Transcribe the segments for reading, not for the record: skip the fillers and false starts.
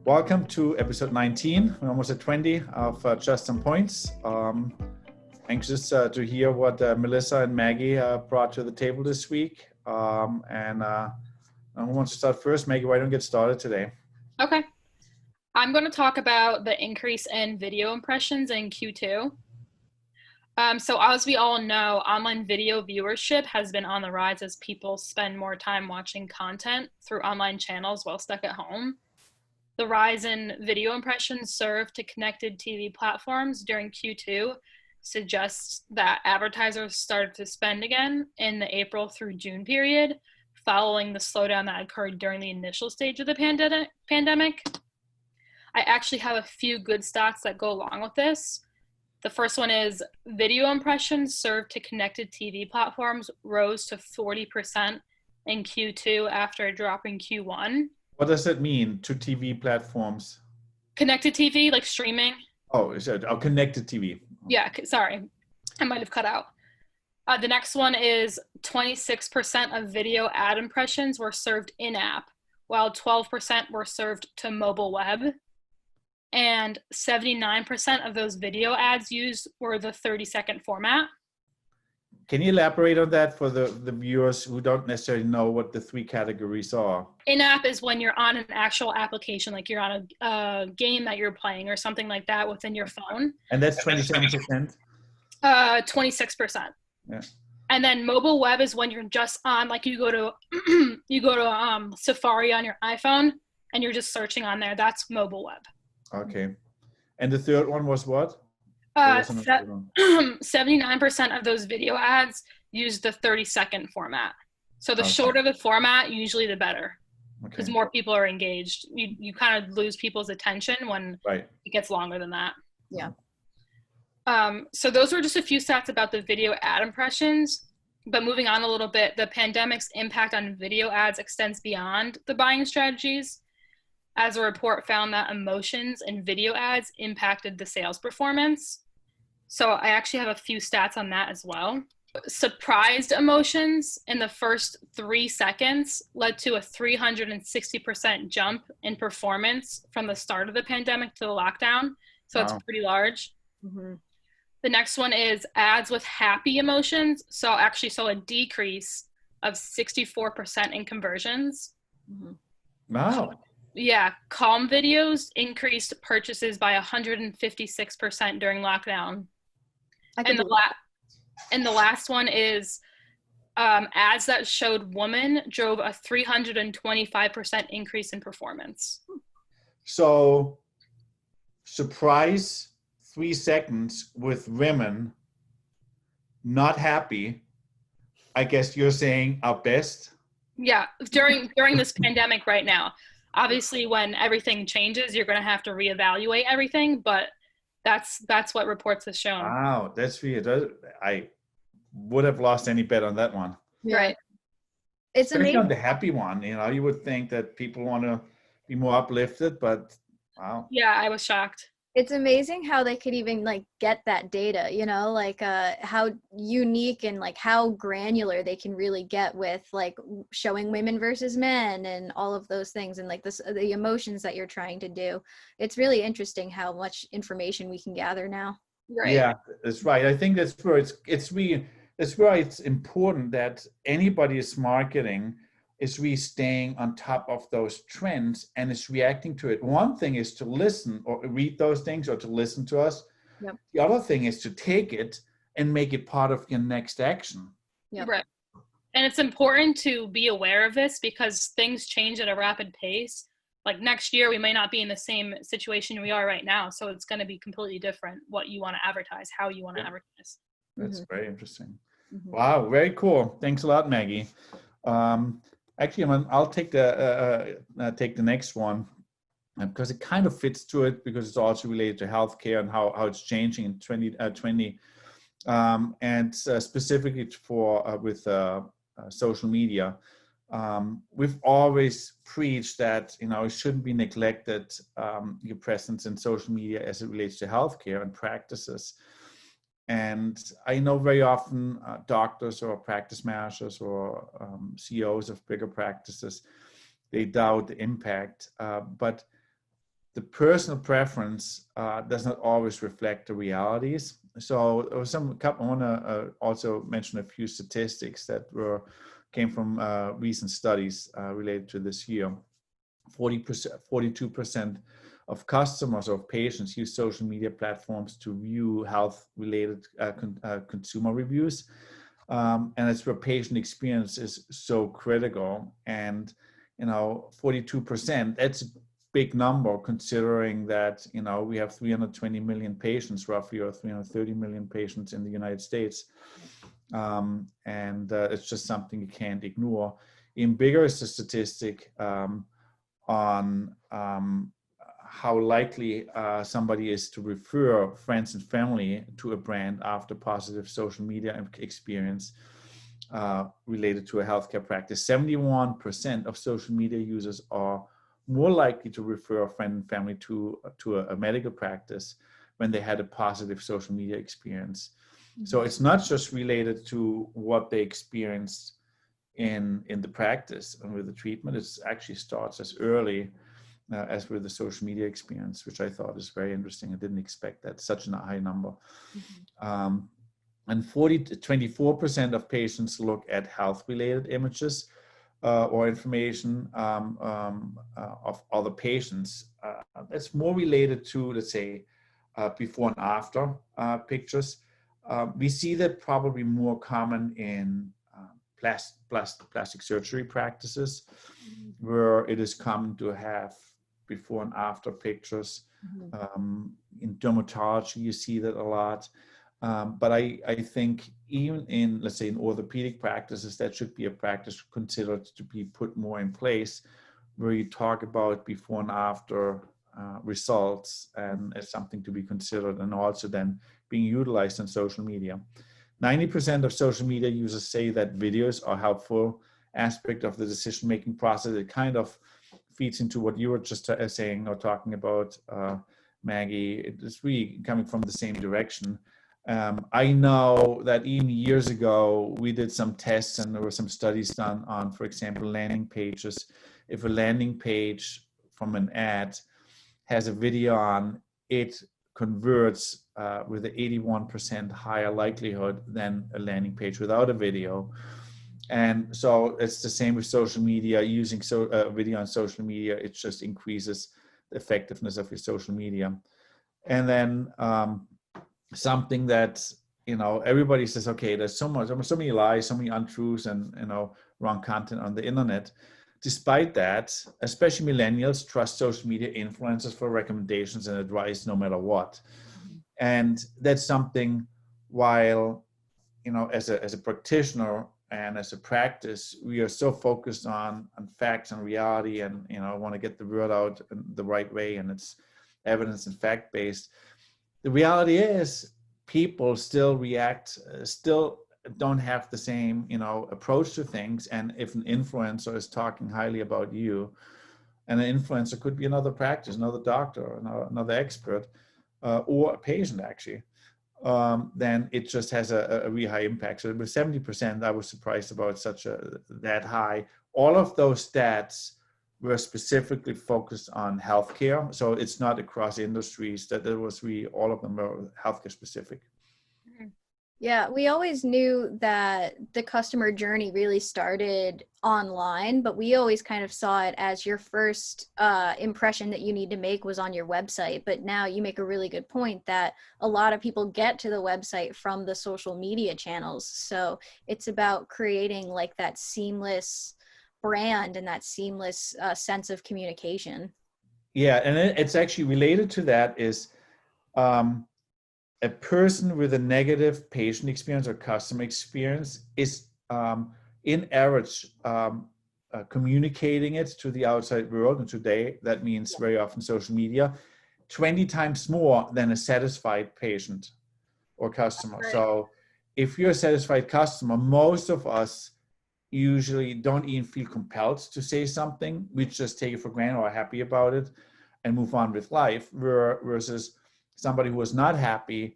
Welcome to episode 19. We're almost at 20 of Just Some Points. Anxious to hear what Melissa and Maggie brought to the table this week. Who wants to start first? Maggie, why don't you get started today? Okay. I'm going to talk about the increase in video impressions in Q2. So as we all know, online video viewership has been on the rise as people spend more time watching content through online channels while stuck at home. The rise in video impressions served to connected TV platforms during Q2 suggests that advertisers started to spend again in the April through June period, following the slowdown that occurred during the initial stage of the pandemic. I actually have a few good stats that go along with this. The first one is video impressions served to connected TV platforms rose to 40% in Q2 after a drop in Q1. What does that mean to TV platforms? Connected TV, like streaming. Oh, is it connected TV? Yeah, sorry. I might have cut out. The next one is 26% of video ad impressions were served in-app, while 12% were served to mobile web. And 79% of those video ads used were the 30-second format. Can you elaborate on that for the viewers who don't necessarily know what the three categories are? In-app is when you're on an actual application, like you're on a game that you're playing or something like that within your phone. And that's 27%? 26%. Yeah. And then mobile web is when you're just on, like you go to Safari on your iPhone and you're just searching on there. That's mobile web. Okay. And the third one was what? 79% of those video ads use the 30-second format. So the shorter the format, usually the better, because more people are engaged. You kind of lose people's attention when it gets longer than that. Yeah. So those were just a few stats about the video ad impressions. But moving on a little bit, the pandemic's impact on video ads extends beyond the buying strategies, as a report found that emotions in video ads impacted the sales performance. So I actually have a few stats on that as well. Surprised emotions in the first 3 seconds led to a 360% jump in performance from the start of the pandemic to the lockdown. So it's pretty large. Mm-hmm. The next one is ads with happy emotions. So actually saw a decrease of 64% in conversions. Mm-hmm. Wow. Yeah, calm videos increased purchases by 156% during lockdown. And the last one is ads that showed women drove a 325% increase in performance. So, surprise 3 seconds with women not happy, I guess you're saying our best? Yeah, during this pandemic right now. Obviously, when everything changes, you're going to have to reevaluate everything, but that's what reports have shown. Wow, that's weird. I would have lost any bet on that one. Right. It's amazing. amazing. On the happy one, you would think that people want to be more uplifted, but wow. Yeah, I was shocked. It's amazing how they could even get that data, how unique and how granular they can really get with showing women versus men and all of those things and the emotions that you're trying to do. It's really interesting how much information we can gather now. Right. Yeah, that's right. I think that's where that's why it's important that anybody is marketing is really staying on top of those trends and is reacting to it. One thing is to listen or read those things or to listen to us. Yep. The other thing is to take it and make it part of your next action. Yep. Right. And it's important to be aware of this because things change at a rapid pace. Like next year, we may not be in the same situation we are right now. So it's going to be completely different what you want to advertise, how you want to advertise. That's very interesting. Mm-hmm. Wow, very cool. Thanks a lot, Maggie. Actually, I'll take the next one because it kind of fits to it because it's also related to healthcare and how it's changing in 2020, and specifically for with social media. We've always preached that it shouldn't be neglected, your presence in social media as it relates to healthcare and practices. And I know very often doctors or practice managers or CEOs of bigger practices, they doubt the impact. But the personal preference does not always reflect the realities. So there was I want to also mention a few statistics that came from recent studies related to this year. 42% of customers or patients use social media platforms to view health-related consumer reviews. And it's where patient experience is so critical. And, 42%, that's a big number considering that, we have 320 million patients roughly, or 330 million patients in the United States. And it's just something you can't ignore. Even bigger is the statistic on how likely somebody is to refer friends and family to a brand after positive social media experience related to a healthcare practice. 71% of social media users are more likely to refer a friend and family to a medical practice when they had a positive social media experience. Mm-hmm. So it's not just related to what they experienced in the practice and with the treatment. It actually starts as early as with the social media experience, which I thought is very interesting. I didn't expect that such a high number. Mm-hmm. And 24% of patients look at health-related images or information of other patients. That's more related to, let's say, before and after pictures. We see that probably more common in plastic surgery practices, where it is common to have before and after pictures. Mm-hmm. In dermatology, you see that a lot. But I think even in, let's say, in orthopedic practices, that should be a practice considered to be put more in place, where you talk about before and after results, and as something to be considered, and also then being utilized on social media. 90% of social media users say that videos are a helpful aspect of the decision-making process. It kind of feeds into what you were just saying or talking about, Maggie. It is really coming from the same direction. I know that even years ago, we did some tests and there were some studies done on, for example, landing pages. If a landing page from an ad has a video on, it converts with an 81% higher likelihood than a landing page without a video. And so it's the same with social media. Using video on social media, it just increases the effectiveness of your social media. And then something that, everybody says, okay, there's so many lies, so many untruths, and wrong content on the internet. Despite that, especially millennials trust social media influencers for recommendations and advice no matter what. Mm-hmm. And that's something, while, as a practitioner and as a practice, we are so focused on facts and reality, and, want to get the word out in the right way, and it's evidence and fact-based. The reality is people still react, still don't have the same, approach to things. And if an influencer is talking highly about you, and an influencer could be another practice, another doctor, another expert, or a patient actually, then it just has a really high impact. So with 70%, I was surprised about that high. All of those stats were specifically focused on healthcare. So it's not across industries, that there was really, all of them were healthcare specific. Yeah, we always knew that the customer journey really started online, but we always kind of saw it as your first impression that you need to make was on your website. But now you make a really good point that a lot of people get to the website from the social media channels. So it's about creating like that seamless brand and that seamless sense of communication. Yeah, and it's actually related to that is a person with a negative patient experience or customer experience is in average communicating it to the outside world, and today that means very often social media, 20 times more than a satisfied patient or customer. Right. So if you're a satisfied customer, most of us usually don't even feel compelled to say something. We just take it for granted or are happy about it and move on with life, versus somebody who is not happy,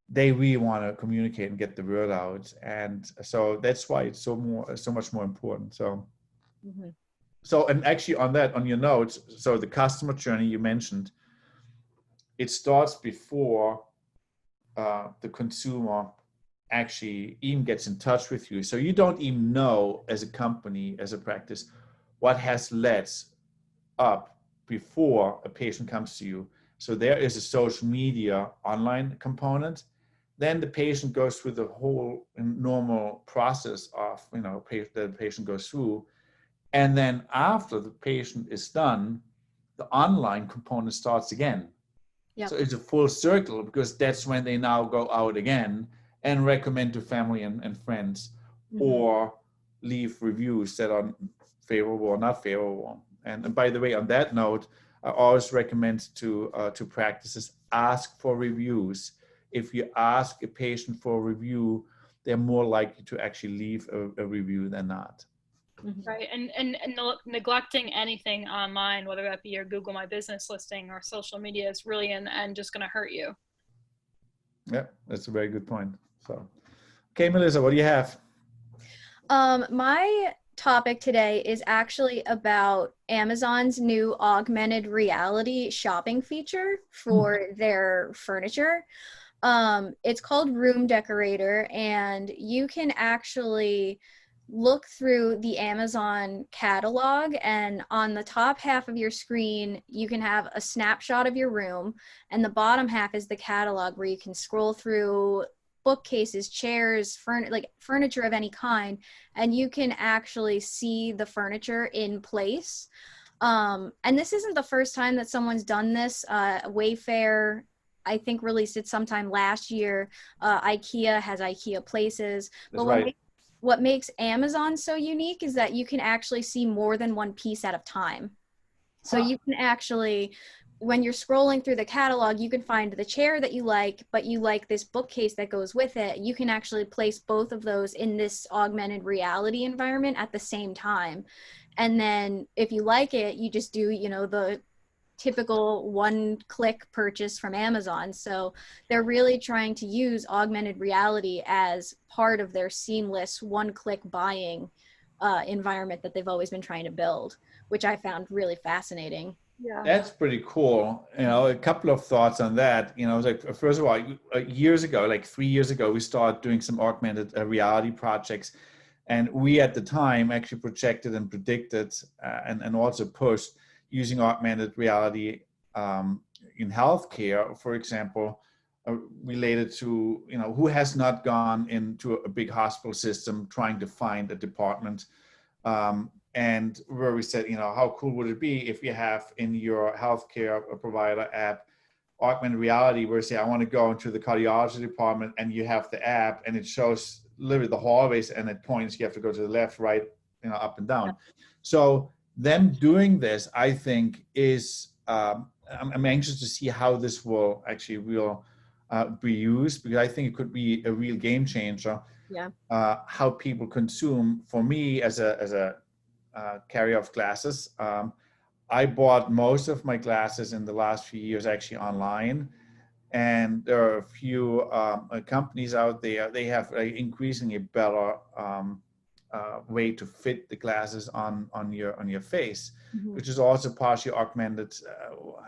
they really want to communicate and get the word out. And so that's why it's so much more important. So, mm-hmm. So, and actually on your notes, so the customer journey you mentioned, it starts before the consumer actually even gets in touch with you. So you don't even know as a company, as a practice, what has led up before a patient comes to you. So there is a social media online component. Then the patient goes through the whole normal process of, that the patient goes through. And then after the patient is done, the online component starts again. Yep. So it's a full circle, because that's when they now go out again and recommend to family and friends, or leave reviews that are favorable or not favorable. And by the way, on that note, I always recommend to practices, ask for reviews. If you ask a patient for a review, they're more likely to actually leave a review than not. Right, and neglecting anything online, whether that be your Google My Business listing or social media, is really in the end just going to hurt you. Yeah, that's a very good point. So, okay, Melissa, what do you have? My topic today is actually about Amazon's new augmented reality shopping feature for their furniture. It's called Room Decorator, and you can actually look through the Amazon catalog, and on the top half of your screen, you can have a snapshot of your room, and the bottom half is the catalog where you can scroll through bookcases, chairs, furniture of any kind, and you can actually see the furniture in place. And this isn't the first time that someone's done this. Wayfair, I think, released it sometime last year. IKEA has IKEA Places. That's right. What makes Amazon so unique is that you can actually see more than one piece at a time. So you can actually, when you're scrolling through the catalog, you can find the chair that you like, but you like this bookcase that goes with it. You can actually place both of those in this augmented reality environment at the same time. And then if you like it, you just do, the typical one-click purchase from Amazon. So they're really trying to use augmented reality as part of their seamless one-click buying environment that they've always been trying to build, which I found really fascinating. Yeah, that's pretty cool. A couple of thoughts on that. First of all, years ago, like 3 years ago, we started doing some augmented reality projects, and we at the time actually projected and predicted and also pushed using augmented reality in healthcare, for example, related to, who has not gone into a big hospital system trying to find a department, and where we said, how cool would it be if you have in your healthcare provider app augmented reality, where you say, I want to go into the cardiology department, and you have the app and it shows literally the hallways and it points, you have to go to the left, right, up and down. So them doing this, I think, is I'm anxious to see how this will be used, because I think it could be a real game changer. Yeah. How people consume. For me, as a carrier of glasses, I bought most of my glasses in the last few years actually online, and there are a few companies out there. They have increasingly better way to fit the glasses on your face, which is also partially augmented.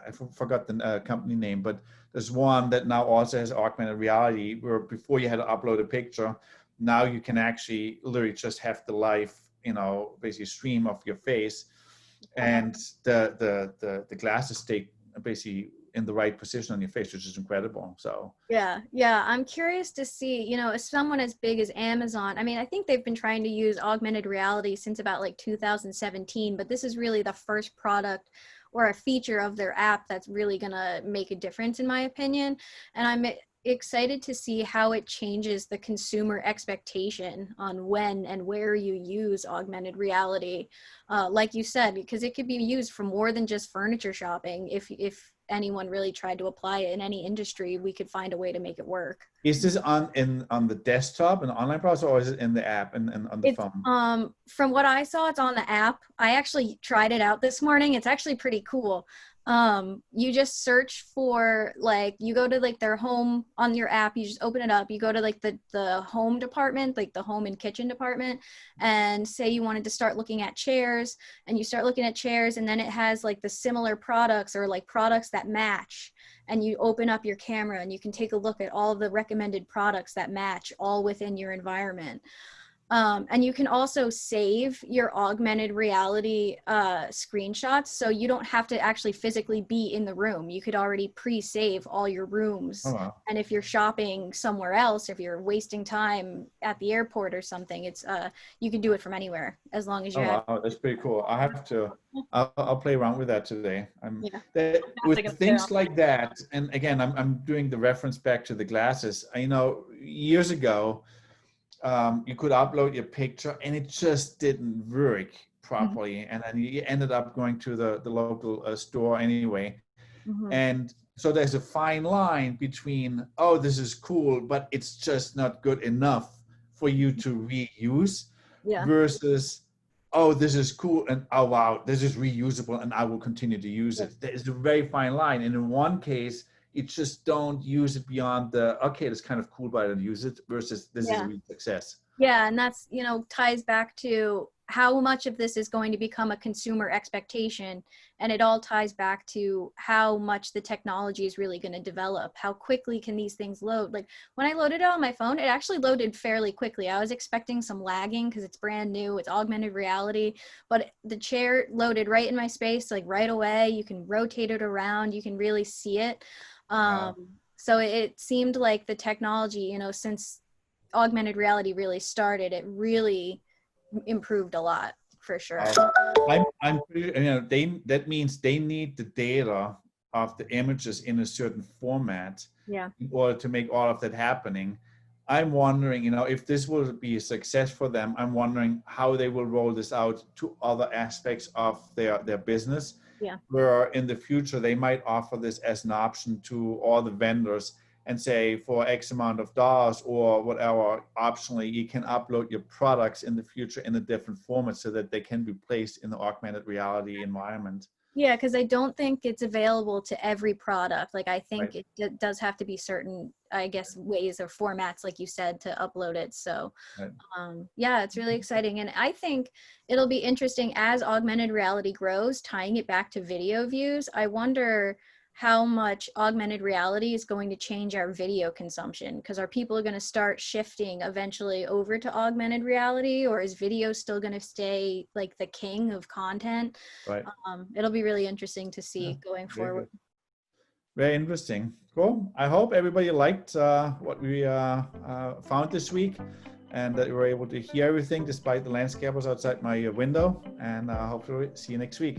I forgot the company name, but there's one that now also has augmented reality, where before you had to upload a picture, now you can actually literally just have the live, basically stream of your face, and the glasses stay basically in the right position on your face, which is incredible. So yeah, I'm curious to see, as someone as big as Amazon, I mean, I think they've been trying to use augmented reality since about like 2017, but this is really the first product or a feature of their app that's really gonna make a difference, in my opinion. And I'm excited to see how it changes the consumer expectation on when and where you use augmented reality, like you said, because it could be used for more than just furniture shopping. If anyone really tried to apply it in any industry, we could find a way to make it work. Is this on the desktop and online browser, or is it in the app and on the phone? From what I saw, it's on the app. I actually tried it out this morning. It's actually pretty cool. You just search for, like, you go to like their home on your app, you just open it up, you go to like the home department, like the home and kitchen department, and say you wanted to start looking at chairs, and you start looking at chairs, and then it has like the similar products or like products that match, and you open up your camera and you can take a look at all of the recommended products that match all within your environment. And you can also save your augmented reality screenshots, so you don't have to actually physically be in the room. You could already pre-save all your rooms. Oh, wow. And if you're shopping somewhere else, if you're wasting time at the airport or something, it's you can do it from anywhere as long as you have. Wow, that's pretty cool. I have to. I'll play around with that today. Yeah. With things like that, and again, I'm doing the reference back to the glasses. I know years ago, you could upload your picture and it just didn't work properly, and then you ended up going to the local store anyway. And so there's a fine line between, oh, this is cool, but it's just not good enough for you to reuse, Yeah. versus, oh, this is cool, and oh wow, this is reusable and I will continue to use it. There's a very fine line, and in one case you just don't use it beyond the, okay, that's kind of cool, but I don't use it, versus this is a real success. Yeah, and that's, ties back to how much of this is going to become a consumer expectation, and it all ties back to how much the technology is really going to develop. How quickly can these things load? Like when I loaded it on my phone, it actually loaded fairly quickly. I was expecting some lagging because it's brand new, it's augmented reality, but the chair loaded right in my space, like right away. You can rotate it around, you can really see it. So it seemed like the technology, since augmented reality really started, it really improved a lot, for sure. I'm pretty, that means they need the data of the images in a certain format in order to make all of that happening. I'm wondering, if this will be a success for them, I'm wondering how they will roll this out to other aspects of their business. Where in the future they might offer this as an option to all the vendors and say, for X amount of dollars or whatever, optionally, you can upload your products in the future in a different format so that they can be placed in the augmented reality environment. Yeah, because I don't think it's available to every product. Like I think it does have to be certain, I guess, ways or formats, like you said, to upload it. So yeah, it's really exciting. And I think it'll be interesting as augmented reality grows, tying it back to video views. I wonder how much augmented reality is going to change our video consumption, because are people going to start shifting eventually over to augmented reality, or is video still going to stay like the king of content? It'll be really interesting to see going forward. Very interesting. Cool. I hope everybody liked what we found this week, and that you were able to hear everything despite the landscapers outside my window, and hopefully see you next week.